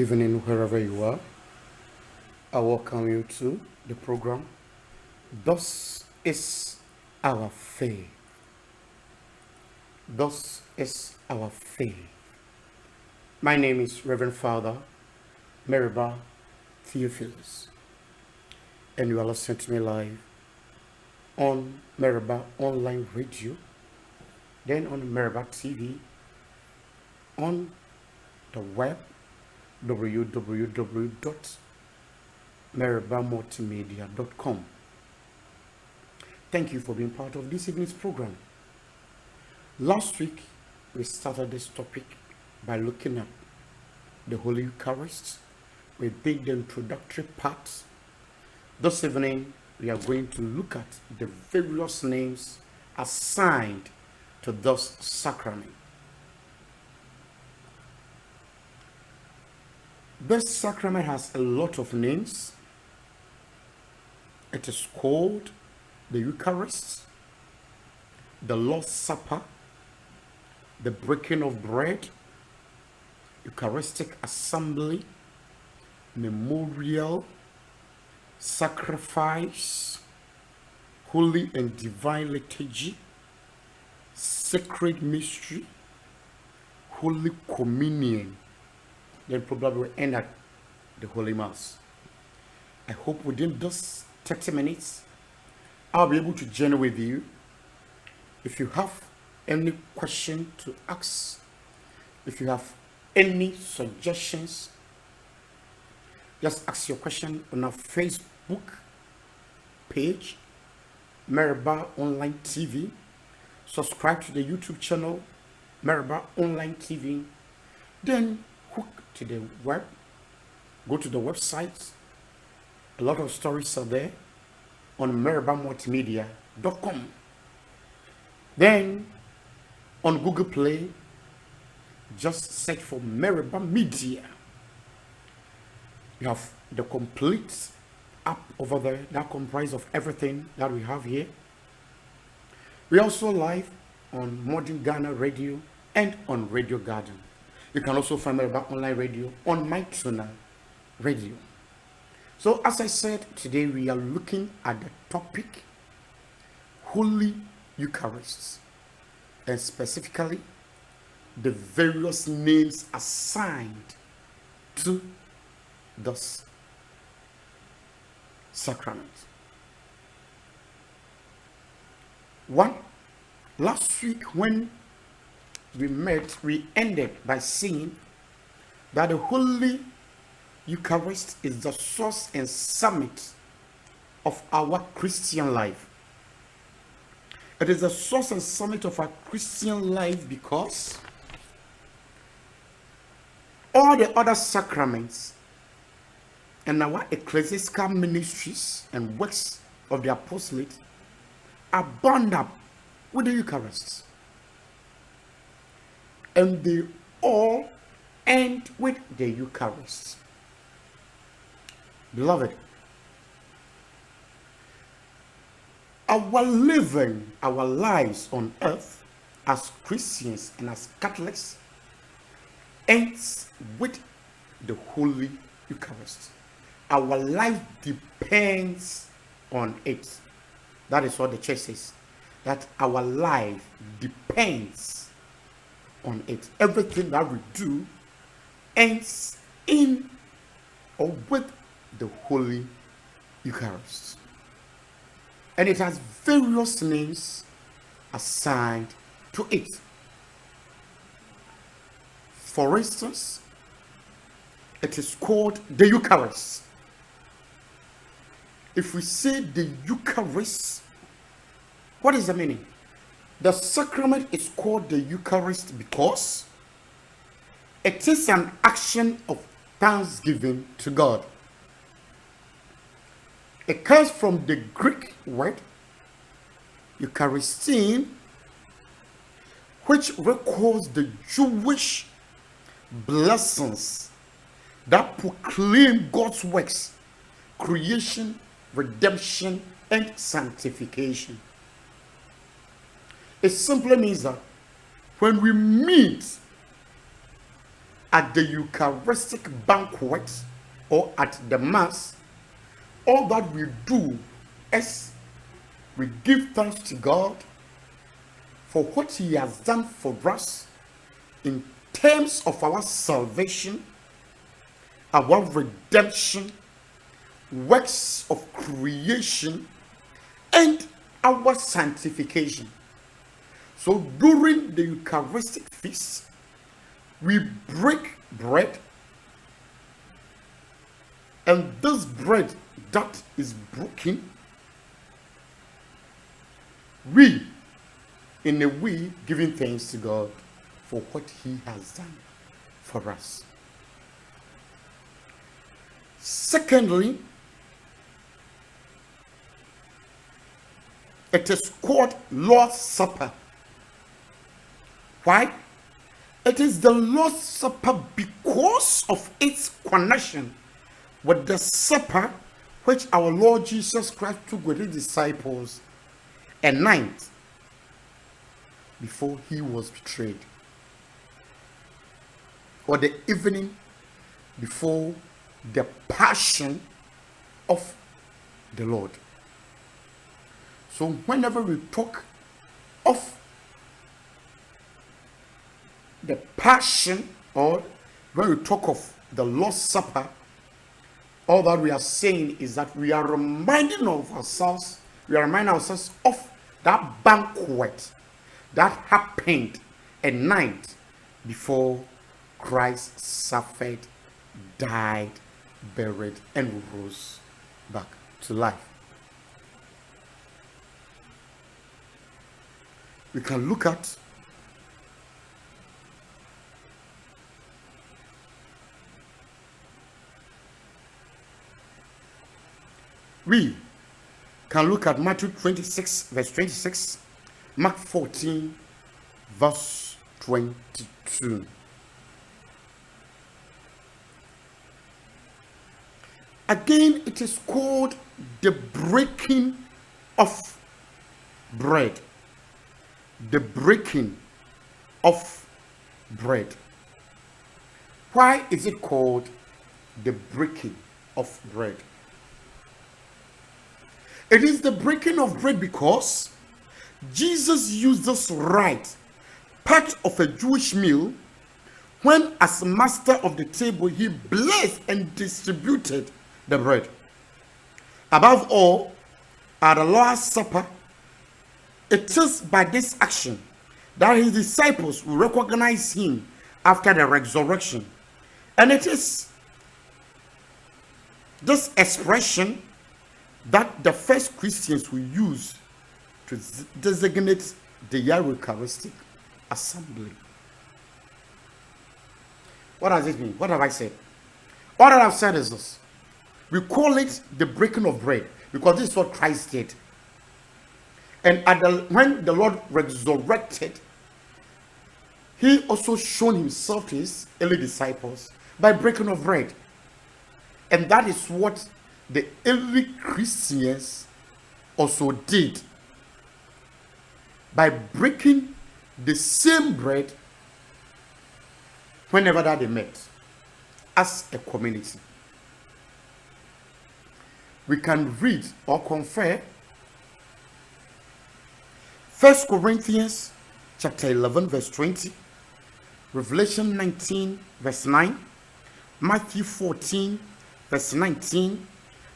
evening, wherever you are. I welcome you to the program. Thus is our faith. Thus is our faith. My name is Reverend Father Maryba Theophilus, and you are listening to me live on Maryba Online Radio, then on Maryba TV, on the web www.marybamultimedia.com. Thank you for being part of this evening's program. Last week, we started this topic by looking at the Holy Eucharist. We did the introductory part. This evening, we are going to look at the various names assigned to this sacrament. This sacrament has a lot of names. It is called the Eucharist, the Lord's Supper, the breaking of bread, Eucharistic assembly, memorial, sacrifice, holy and divine liturgy, sacred mystery, holy communion. Then probably we'll end at the Holy Mass. I hope within those 30 minutes, I'll be able to journey with you. If you have any question to ask, if you have any suggestions, just ask your question on our Facebook page, Maryba Online TV. Subscribe to the YouTube channel, Maryba Online TV. Then hook to the web, go to the website. A lot of stories are there on marybamultimedia.com. Then on Google Play, just search for Maryba Media. You have the complete app over there that comprises of everything that we have here. We are also live on Modern Ghana Radio and on Radio Garden. You can also find Maryba Online Radio on MyTuner Radio. So as I said, today we are looking at the topic Holy Eucharist, and specifically the various names assigned to this sacrament. One, last week when we met, we ended by saying that the Holy Eucharist is the source and summit of our Christian life. It is the source and summit of our Christian life because all the other sacraments and our ecclesiastical ministries and works of the apostolate are bound up with the Eucharist. And they all end with the Eucharist. Beloved, our living, our lives on earth as Christians and as Catholics ends with the Holy Eucharist. Our life depends on it. That is what the church says. That our life depends on it. Everything that we do ends in or with the Holy Eucharist. And it has various names assigned to it. For instance, it is called the Eucharist. If we say the Eucharist, what is the meaning? The sacrament is called the Eucharist because it is an action of thanksgiving to God. It comes from the Greek word Eucharistin, which records the Jewish blessings that proclaim God's works, creation, redemption, and sanctification. It simply means that when we meet at the Eucharistic banquet or at the Mass, all that we do is we give thanks to God for what He has done for us in terms of our salvation, our redemption, works of creation, and our sanctification. So during the Eucharistic feast, we break bread, and this bread that is broken, we, in a way, giving thanks to God for what He has done for us. Secondly, it is called Lord's Supper. Why? It is the Lord's Supper because of its connection with the supper which our Lord Jesus Christ took with His disciples at night before He was betrayed, or the evening before the passion of the Lord. So whenever we talk of the passion, or when we talk of the Lord's Supper, all that we are saying is that we are reminding ourselves of that banquet that happened a night before Christ suffered, died, buried, and rose back to life. We can look at Matthew 26 verse 26, Mark 14 verse 22. Again, it is called the breaking of bread. The breaking of bread. Why is it called the breaking of bread? It is the breaking of bread because Jesus used this rite, part of a Jewish meal, when as master of the table He blessed and distributed the bread. Above all, at the Lord's Supper, it is by this action that His disciples will recognize Him after the resurrection. And it is this expression that the first Christians will use to designate the Eucharistic assembly. What does it mean? What have I said? All that I've said is this. We call it the breaking of bread because this is what Christ did. And when the Lord resurrected, He also showed Himself to His early disciples by breaking of bread. And that is what the early Christians also did by breaking the same bread whenever that they met as a community. We can read or confer 1 Corinthians chapter 11 verse 20, Revelation 19 verse 9, Matthew 14 verse 19,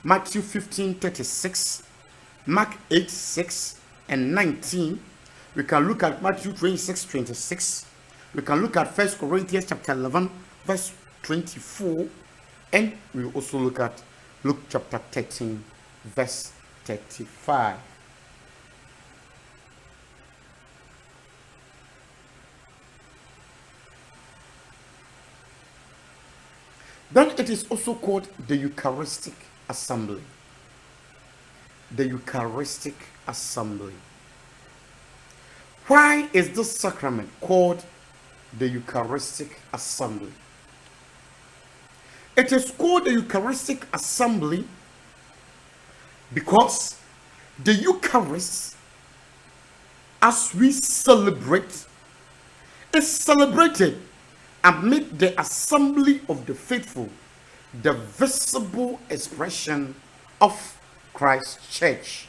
Matthew 15:36, Mark 8:6 and 19. We can look at Matthew 26:26. We can look at 1 Corinthians chapter 11 verse 24, and we also look at Luke chapter 13 verse 35. Then it is also called the Eucharistic assembly. The Eucharistic assembly. Why is this sacrament called the Eucharistic assembly? It is called the Eucharistic assembly because the Eucharist, as we celebrate, is celebrated amid the assembly of the faithful, the visible expression of Christ's church.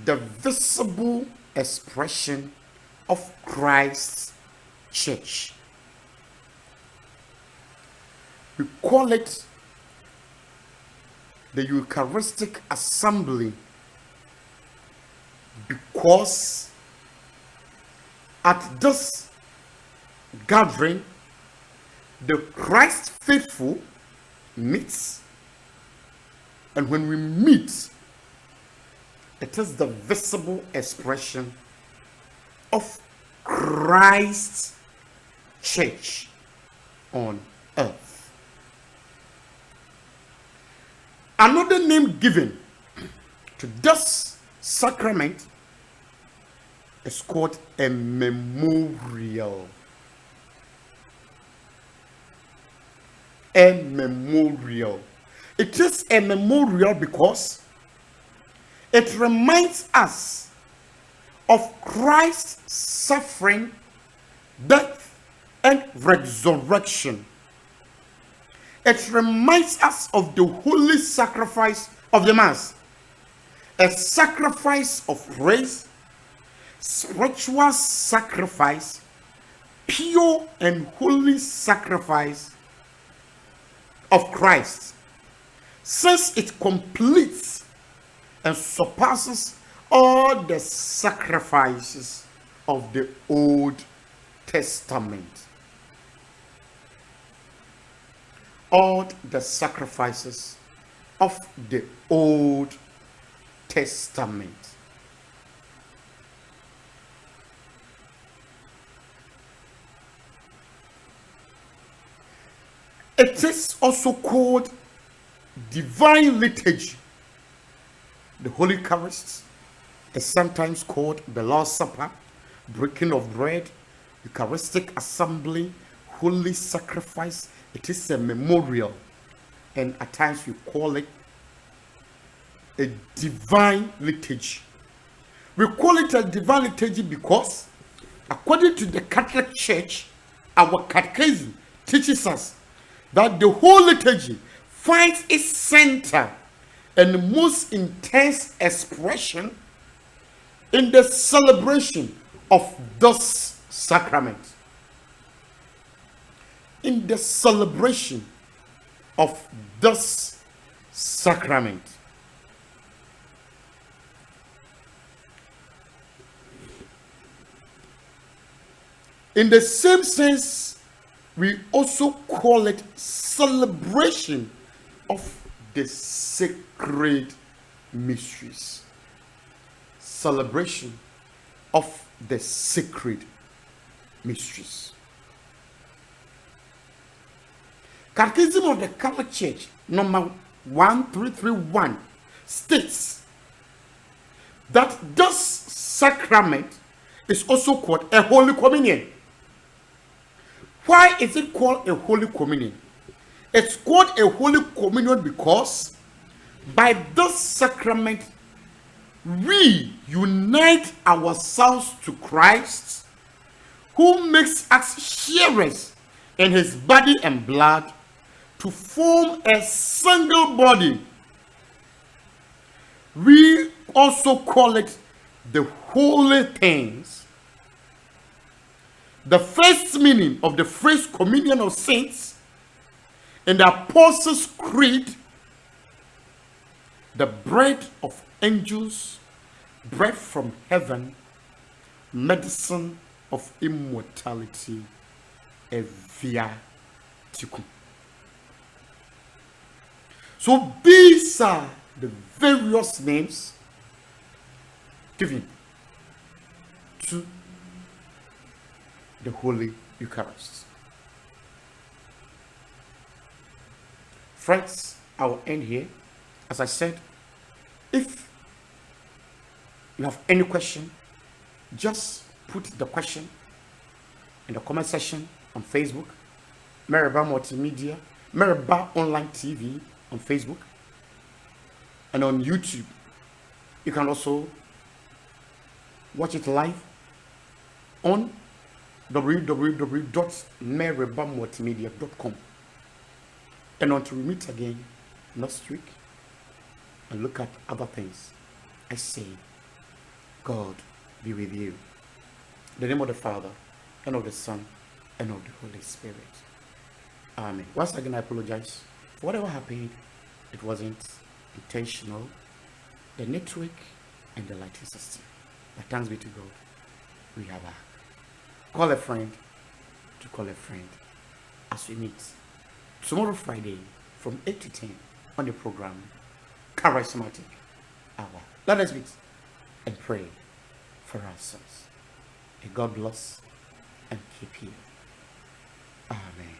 The visible expression of Christ's church. We call it the Eucharistic assembly because at this gathering, the Christ faithful meets, and when we meet, it is the visible expression of Christ's church on earth. Another name given to this sacrament is called a memorial. A memorial. It is a memorial because it reminds us of Christ's suffering, death, and resurrection. It reminds us of the holy sacrifice of the Mass, a sacrifice of praise, spiritual sacrifice, pure and holy sacrifice of Christ, since it completes and surpasses all the sacrifices of the Old Testament. All the sacrifices of the Old Testament. It is also called divine liturgy. The Holy Eucharist is sometimes called the Lord's Supper, breaking of bread, Eucharistic assembly, holy sacrifice. It is a memorial, and at times we call it a divine liturgy. We call it a divine liturgy because, according to the Catholic Church, our catechism teaches us that the whole liturgy finds its center and most intense expression in the celebration of this sacrament. In the celebration of this sacrament. In the same sense, we also call it celebration of the sacred mysteries. Celebration of the sacred mysteries. Catechism of the Catholic Church, number 1331, states that this sacrament is also called a Holy Communion. Why is it called a Holy Communion? It's called a Holy Communion because by this sacrament we unite ourselves to Christ, who makes us sharers in his body and blood to form a single body. We also call it the holy things. The first meaning of the phrase communion of saints in the Apostles' Creed, the bread of angels, bread from heaven, medicine of immortality, a viaticum. So these are the various names given to the Holy Eucharist. Friends, I will end here. As I said, if you have any question, just put the question in the comment section on Facebook, Maryba Multimedia, Maryba Online TV on Facebook, and on YouTube. You can also watch it live on www.marybamultimedia.com. And until we meet again next week and look at other things, I say, God be with you. In the name of the Father, and of the Son, and of the Holy Spirit. Amen. Once again, I apologize for whatever happened. It wasn't intentional. The network and the lighting system. But thanks be to God, we are back. Call a friend to call a friend as we meet tomorrow Friday from 8 to 10 on the program Charismatic Hour. Let us meet and pray for ourselves. May God bless and keep you. Amen.